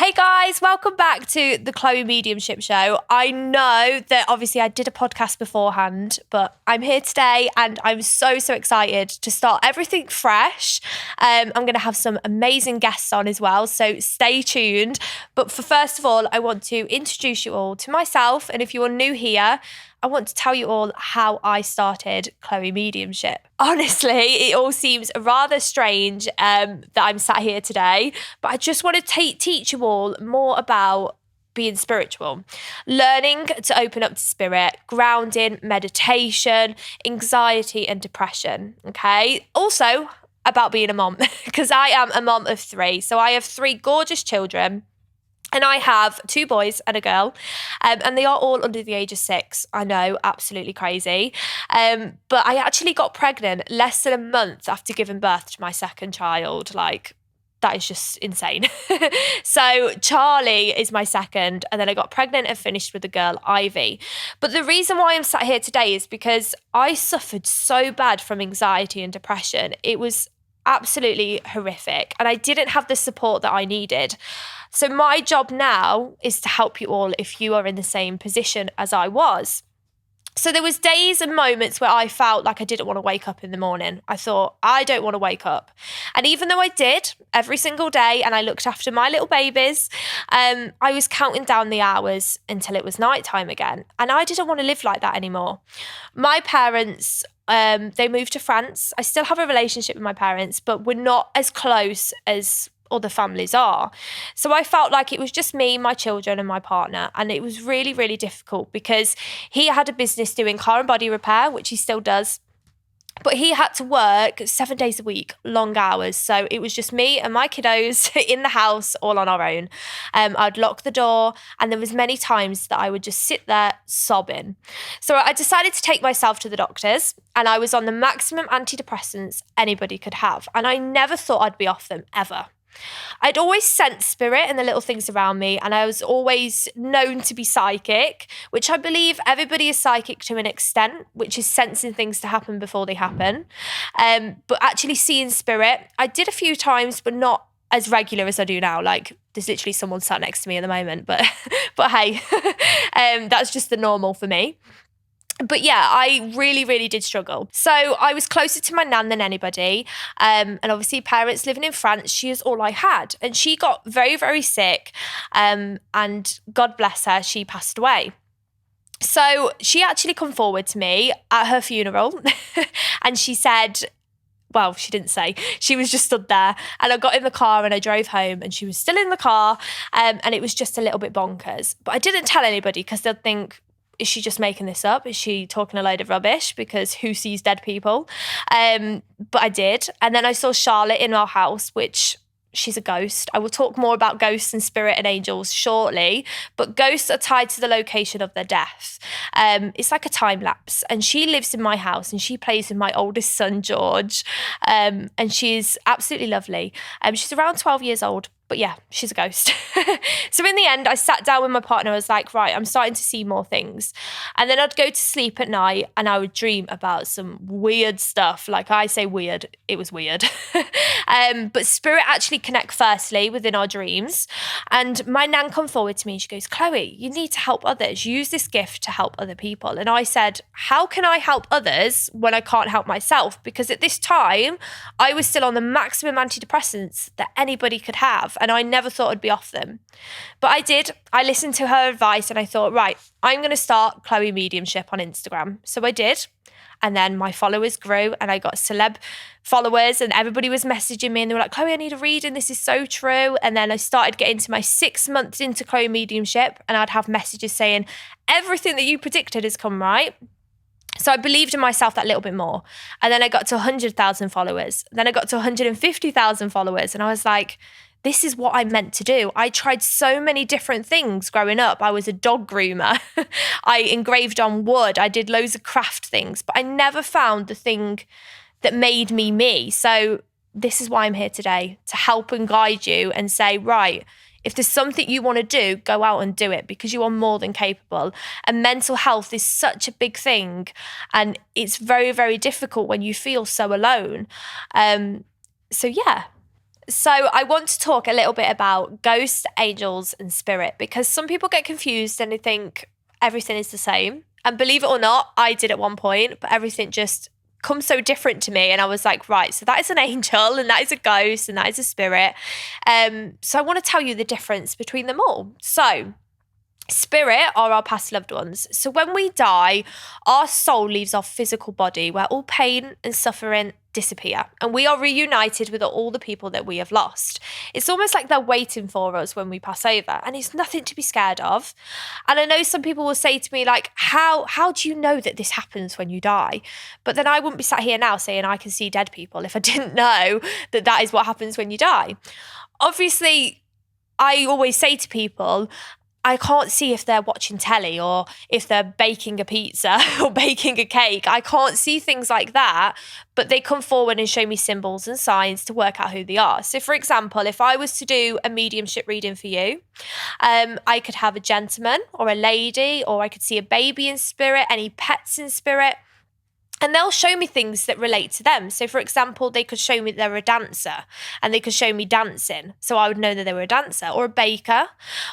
Hey guys, welcome back to the Chloe Mediumship Show. I know that obviously I did a podcast beforehand, but I'm here today and I'm so excited to start everything fresh. I'm going to have some amazing guests on as well, so stay tuned. But first of all, I want to introduce you all to myself. And if you are new here, I want to tell you all how I started Chloe Mediumship. Honestly, it all seems rather strange that I'm sat here today, but I just want to teach you all more about being spiritual, learning to open up to spirit, grounding, meditation, anxiety and depression, okay? Also about being a mom, because I am a mom of 3. So I have 3 gorgeous children. And I have 2 boys and a girl, and they are all under the age of 6. I know, absolutely crazy. But I actually got pregnant less than a month after giving birth to my second child. Like, that is just insane. So Charlie is my second, and then I got pregnant and finished with the girl, Ivy. But the reason why I'm sat here today is because I suffered so bad from anxiety and depression. It was absolutely horrific, and I didn't have the support that I needed. So my job now is to help you all if you are in the same position as I was. So there was days and moments where I felt like I didn't want to wake up in the morning. I thought, I don't want to wake up. And even though I did every single day and I looked after my little babies, I was counting down the hours until it was nighttime again. And I didn't want to live like that anymore. My parents, they moved to France. I still have a relationship with my parents, but we're not as close as other families are. So I felt like it was just me, my children and my partner. And it was really, really difficult because he had a business doing car and body repair, which he still does. But he had to work 7 days a week, long hours. So it was just me and my kiddos in the house all on our own. I'd lock the door, and there was many times that I would just sit there sobbing. So I decided to take myself to the doctors, and I was on the maximum antidepressants anybody could have. And I never thought I'd be off them ever. I'd always sensed spirit in the little things around me, and I was always known to be psychic, which I believe everybody is psychic to an extent, which is sensing things to happen before they happen. But actually seeing spirit, I did a few times, but not as regular as I do now. Like, there's literally someone sat next to me at the moment, but hey, that's just the normal for me. But yeah, I really, really did struggle. So I was closer to my nan than anybody. And obviously parents living in France, she is all I had. And she got very, very sick. And God bless her, she passed away. So she actually come forward to me at her funeral and she said, well, she didn't say, she was just stood there, and I got in the car and I drove home and she was still in the car. And it was just a little bit bonkers. But I didn't tell anybody because they'd think, is she just making this up? Is she talking a load of rubbish? Because who sees dead people? But I did. And then I saw Charlotte in our house, which she's a ghost. I will talk more about ghosts and spirit and angels shortly, but ghosts are tied to the location of their death. It's like a time lapse, and she lives in my house and she plays with my oldest son, George. And she's absolutely lovely. She's around 12 years old. But yeah, she's a ghost. So in the end, I sat down with my partner. I was like, right, I'm starting to see more things. And then I'd go to sleep at night and I would dream about some weird stuff. Like, I say weird, it was weird. But spirit actually connect firstly within our dreams. And my nan come forward to me and she goes, Chloe, you need to help others. Use this gift to help other people. And I said, how can I help others when I can't help myself? Because at this time, I was still on the maximum antidepressants that anybody could have. And I never thought I'd be off them. But I did. I listened to her advice and I thought, right, I'm going to start Chloe Mediumship on Instagram. So I did. And then my followers grew and I got celeb followers and everybody was messaging me and they were like, Chloe, I need a reading. This is so true. And then I started getting to my 6 months into Chloe Mediumship and I'd have messages saying, everything that you predicted has come right. So I believed in myself that little bit more. And then I got to 100,000 followers. Then I got to 150,000 followers. And I was like, this is what I'm meant to do. I tried so many different things growing up. I was a dog groomer. I engraved on wood. I did loads of craft things, but I never found the thing that made me me. So this is why I'm here today, to help and guide you and say, right, if there's something you want to do, go out and do it because you are more than capable. And mental health is such a big thing. And it's very, very difficult when you feel so alone. So yeah. So I want to talk a little bit about ghosts, angels, and spirit, because some people get confused and they think everything is the same. And believe it or not, I did at one point, but everything just comes so different to me. And I was like, right, so that is an angel and that is a ghost and that is a spirit. So I want to tell you the difference between them all. So spirit are our past loved ones. So when we die, our soul leaves our physical body where all pain and suffering disappear, and we are reunited with all the people that we have lost. It's almost like they're waiting for us when we pass over, and it's nothing to be scared of. And I know some people will say to me, like, how do you know that this happens when you die? But then I wouldn't be sat here now saying I can see dead people if I didn't know that that is what happens when you die. Obviously, I always say to people, I can't see if they're watching telly or if they're baking a pizza or baking a cake. I can't see things like that, but they come forward and show me symbols and signs to work out who they are. So for example, if I was to do a mediumship reading for you, I could have a gentleman or a lady, or I could see a baby in spirit, any pets in spirit. And they'll show me things that relate to them. So for example, they could show me they're a dancer and they could show me dancing. So I would know that they were a dancer, or a baker,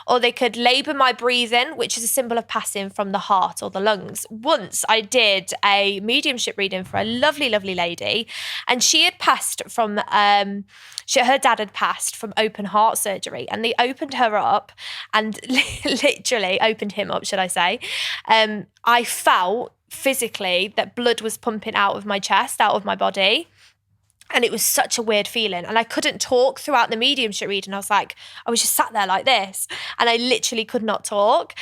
or they could labour my breathing, which is a symbol of passing from the heart or the lungs. Once I did a mediumship reading for a lovely, lovely lady, and she had passed from, her dad had passed from open heart surgery, and they opened her up and literally opened him up, should I say. I felt physically that blood was pumping out of my chest, out of my body. And it was such a weird feeling. And I couldn't talk throughout the mediumship reading. I was just sat there like this. And I literally could not talk.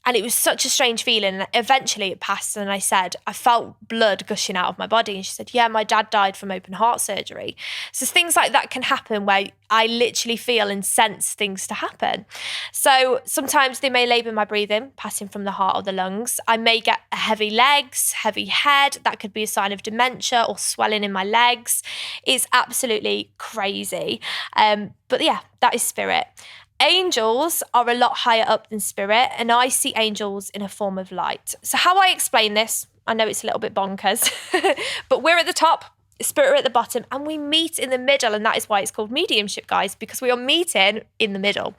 And it was such a strange feeling. And eventually it passed, and I said, I felt blood gushing out of my body. And she said, yeah, my dad died from open heart surgery. So things like that can happen where I literally feel and sense things to happen. So sometimes they may labour my breathing, passing from the heart or the lungs. I may get heavy legs, heavy head. That could be a sign of dementia or swelling in my legs. It's absolutely crazy. But yeah, that is spirit. Angels are a lot higher up than spirit, and I see angels in a form of light. So how I explain this, I know it's a little bit bonkers, but we're at the top, spirit are at the bottom, and we meet in the middle, and that is why it's called mediumship, guys, because we are meeting in the middle.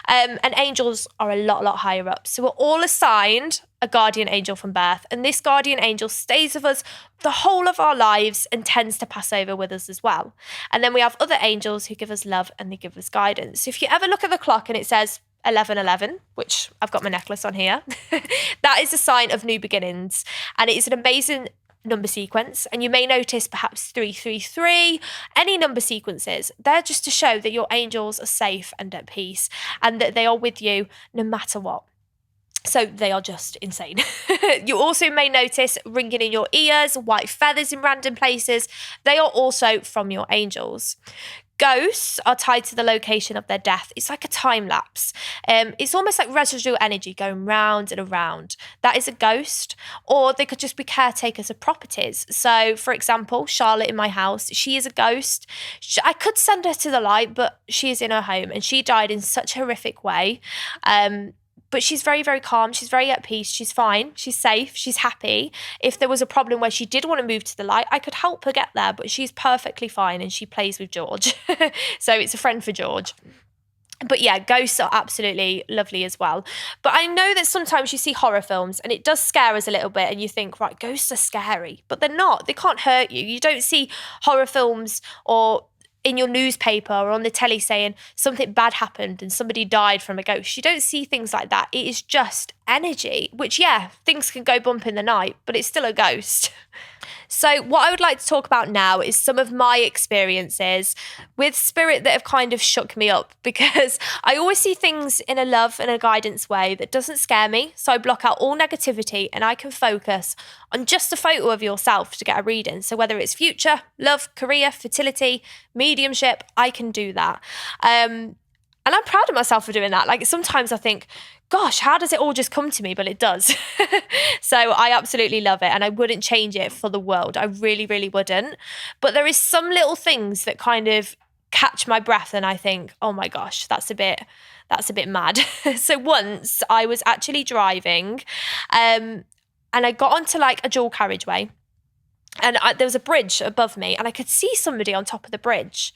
And angels are a lot higher up. So we're all assigned a guardian angel from birth, and this guardian angel stays with us the whole of our lives and tends to pass over with us as well. And then we have other angels who give us love and they give us guidance. So if you ever look at the clock and it says 11:11, which I've got my necklace on here, that is a sign of new beginnings, and it is an amazing number sequence. And you may notice perhaps 333, any number sequences, they're just to show that your angels are safe and at peace, and that they are with you no matter what. So they are just insane. You also may notice ringing in your ears, white feathers in random places. They are also from your angels. Ghosts are tied to the location of their death. It's like a time lapse. It's almost like residual energy going round and around. That is a ghost. Or they could just be caretakers of properties. So, for example, Charlotte in my house, she is a ghost. I could send her to the light, but she is in her home, and she died in such a horrific way. But she's very, very calm. She's very at peace. She's fine. She's safe. She's happy. If there was a problem where she did want to move to the light, I could help her get there, but she's perfectly fine, and she plays with George. So it's a friend for George. But yeah, ghosts are absolutely lovely as well. But I know that sometimes you see horror films and it does scare us a little bit, and you think, right, ghosts are scary, but they're not. They can't hurt you. You don't see horror films or in your newspaper or on the telly saying something bad happened and somebody died from a ghost. You don't see things like that. It is just energy, which, yeah, things can go bump in the night, but it's still a ghost. So what I would like to talk about now is some of my experiences with spirit that have kind of shook me up, because I always see things in a love and a guidance way that doesn't scare me. So I block out all negativity and I can focus on just a photo of yourself to get a reading. So whether it's future, love, career, fertility, mediumship, I can do that. And I'm proud of myself for doing that. Like sometimes I think, gosh, how does it all just come to me? But it does. So I absolutely love it, and I wouldn't change it for the world. I really, really wouldn't. But there is some little things that kind of catch my breath, and I think, oh my gosh, that's a bit mad. So once I was actually driving, and I got onto like a dual carriageway. And there was a bridge above me and I could see somebody on top of the bridge.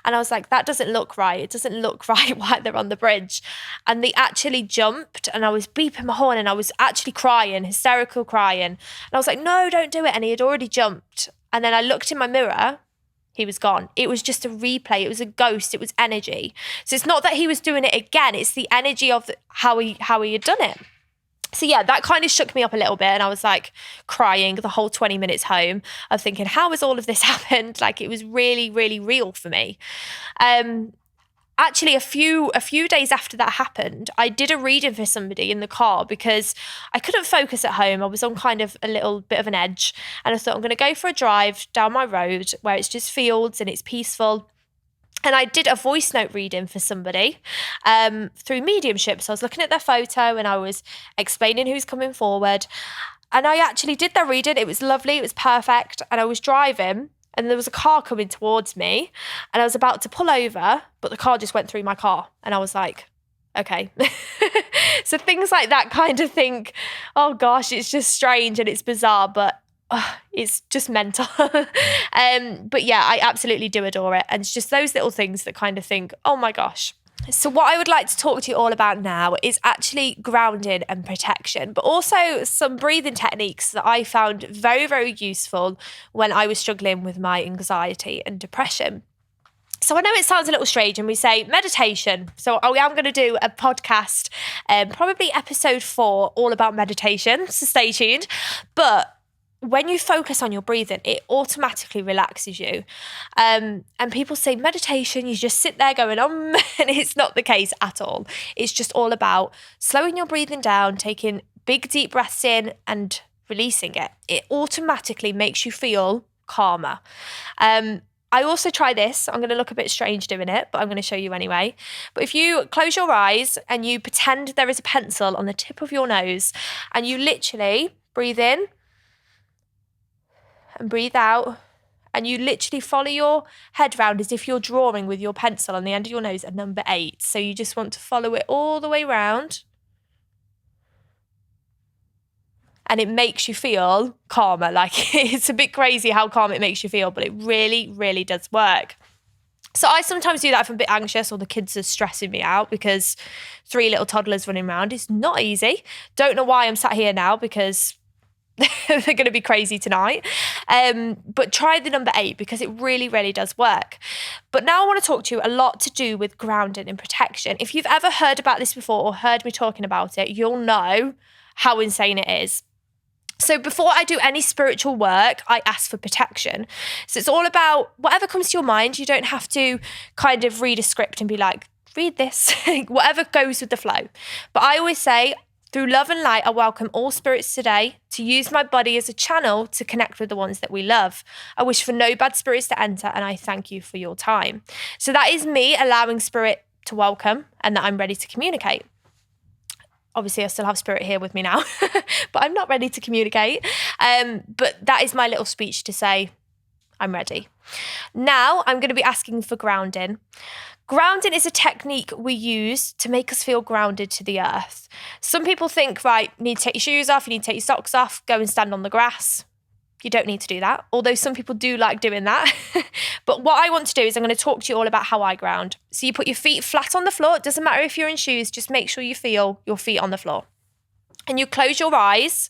And I was like, that doesn't look right. It doesn't look right while they're on the bridge. And they actually jumped and I was beeping my horn and I was actually crying, hysterical crying. And I was like, no, don't do it. And he had already jumped. And then I looked in my mirror. He was gone. It was just a replay. It was a ghost. It was energy. So it's not that he was doing it again. It's the energy of how he had done it. So yeah, that kind of shook me up a little bit and I was like crying the whole 20 minutes home of thinking, how has all of this happened? Like it was really, really real for me. Actually, a few days after that happened, I did a reading for somebody in the car because I couldn't focus at home. I was on kind of a little bit of an edge and I thought I'm going to go for a drive down my road where it's just fields and it's peaceful. And I did a voice note reading for somebody through mediumship. So I was looking at their photo and I was explaining who's coming forward. And I actually did their reading. It was lovely. It was perfect. And I was driving and there was a car coming towards me and I was about to pull over, but the car just went through my car. And I was like, okay. So things like that kind of think, oh gosh, it's just strange and it's bizarre, but it's just mental. But yeah, I absolutely do adore it. And it's just those little things that kind of think, oh my gosh. So what I would like to talk to you all about now is actually grounding and protection, but also some breathing techniques that I found very, very useful when I was struggling with my anxiety and depression. So I know it sounds a little strange and we say meditation. So I am going to do a podcast, probably episode 4, all about meditation. So stay tuned. But when you focus on your breathing, it automatically relaxes you. And people say meditation, you just sit there going, and it's not the case at all. It's just all about slowing your breathing down, taking big, deep breaths in and releasing it. It automatically makes you feel calmer. I also try this. I'm going to look a bit strange doing it, but I'm going to show you anyway. But if you close your eyes and you pretend there is a pencil on the tip of your nose and you literally breathe in, and breathe out, and you literally follow your head round as if you're drawing with your pencil on the end of your nose at number 8. So you just want to follow it all the way round. And it makes you feel calmer. Like it's a bit crazy how calm it makes you feel, but it really, really does work. So I sometimes do that if I'm a bit anxious or the kids are stressing me out because 3 little toddlers running around is not easy. Don't know why I'm sat here now because they're going to be crazy tonight. But try the number 8 because it really, really does work. But now I want to talk to you a lot to do with grounding and protection. If you've ever heard about this before or heard me talking about it, you'll know how insane it is. So before I do any spiritual work, I ask for protection. So it's all about whatever comes to your mind. You don't have to kind of read a script and be like, read this, whatever goes with the flow. But I always say, through love and light, I welcome all spirits today to use my body as a channel to connect with the ones that we love. I wish for no bad spirits to enter, and I thank you for your time. So that is me allowing spirit to welcome and that I'm ready to communicate. Obviously, I still have spirit here with me now, but I'm not ready to communicate. But that is my little speech to say, I'm ready. Now, I'm going to be asking for grounding. Grounding is a technique we use to make us feel grounded to the earth. Some people think, right, you need to take your shoes off, you need to take your socks off, go and stand on the grass. You don't need to do that, although some people do like doing that. But what I want to do is I'm going to talk to you all about how I ground. So you put your feet flat on the floor. It doesn't matter if you're in shoes, just make sure you feel your feet on the floor. And you close your eyes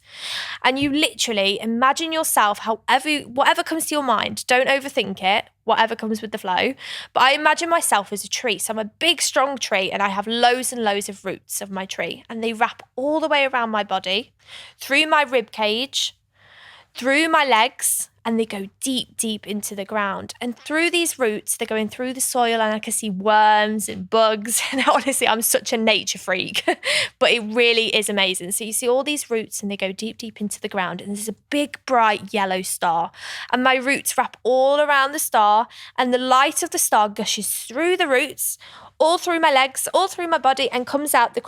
and you literally imagine yourself whatever comes to your mind. Don't overthink it, whatever comes with the flow. But I imagine myself as a tree. So I'm a big, strong tree and I have loads and loads of roots of my tree. And they wrap all the way around my body, through my rib cage, through my legs, and they go deep, deep into the ground. And through these roots, they're going through the soil and I can see worms and bugs. And honestly, I'm such a nature freak, but it really is amazing. So you see all these roots and they go deep, deep into the ground. And there's a big, bright yellow star. And my roots wrap all around the star and the light of the star gushes through the roots, all through my legs, all through my body and comes out the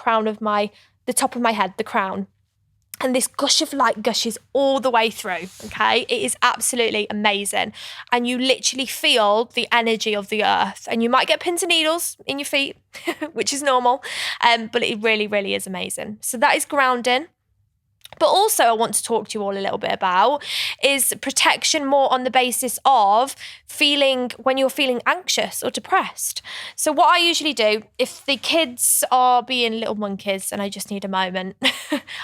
top of my head, the crown. And this gush of light gushes all the way through, okay? It is absolutely amazing. And you literally feel the energy of the earth. And you might get pins and needles in your feet, which is normal. But it really, really is amazing. So that is grounding. But also, I want to talk to you all a little bit about is protection more on the basis of feeling when you're feeling anxious or depressed. So, what I usually do if the kids are being little monkeys and I just need a moment,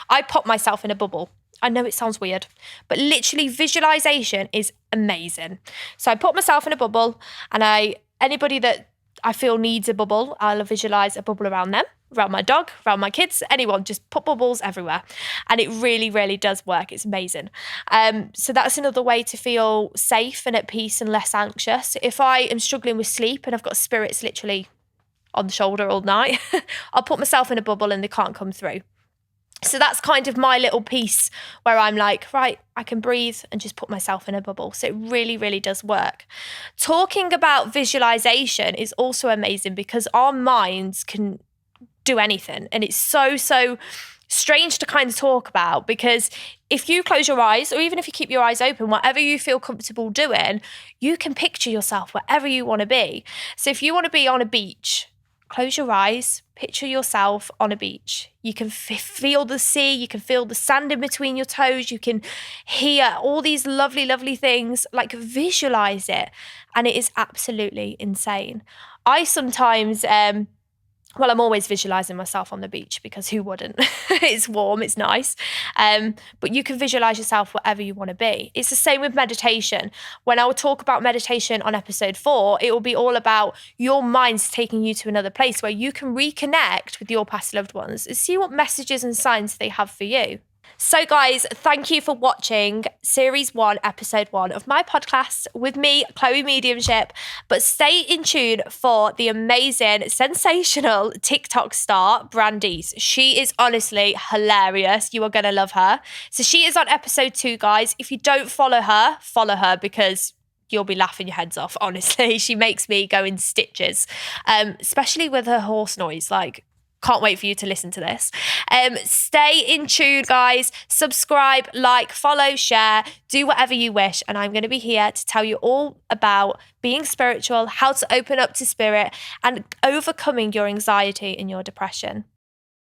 I pop myself in a bubble. I know it sounds weird, but literally visualization is amazing. So, I put myself in a bubble, and anybody that I feel needs a bubble, I'll visualize a bubble around them, around my dog, around my kids, anyone, just put bubbles everywhere. And it really, really does work. It's amazing. So that's another way to feel safe and at peace and less anxious. If I am struggling with sleep and I've got spirits literally on the shoulder all night, I'll put myself in a bubble and they can't come through. So that's kind of my little piece where I'm like, right, I can breathe and just put myself in a bubble. So it really, really does work. Talking about visualization is also amazing because our minds can do anything. And it's so strange to kind of talk about because if you close your eyes or even if you keep your eyes open, whatever you feel comfortable doing, you can picture yourself wherever you want to be. So if you want to be on a beach, close your eyes, picture yourself on a beach. You can feel the sea, you can feel the sand in between your toes, you can hear all these lovely, lovely things, like visualize it. And it is absolutely insane. I sometimes, I'm always visualizing myself on the beach because who wouldn't? It's warm, it's nice. But you can visualize yourself wherever you want to be. It's the same with meditation. When I will talk about meditation on episode 4, it will be all about your mind's taking you to another place where you can reconnect with your past loved ones and see what messages and signs they have for you. So guys, thank you for watching series 1, episode 1 of my podcast with me, Chloe Mediumship. But stay in tune for the amazing, sensational TikTok star, Brandice. She is honestly hilarious. You are going to love her. So she is on episode 2, guys. If you don't follow her because you'll be laughing your heads off, honestly. She makes me go in stitches, especially with her horse noise, like, can't wait for you to listen to this. Stay in tune, guys. Subscribe, like, follow, share, do whatever you wish. And I'm going to be here to tell you all about being spiritual, how to open up to spirit, and overcoming your anxiety and your depression.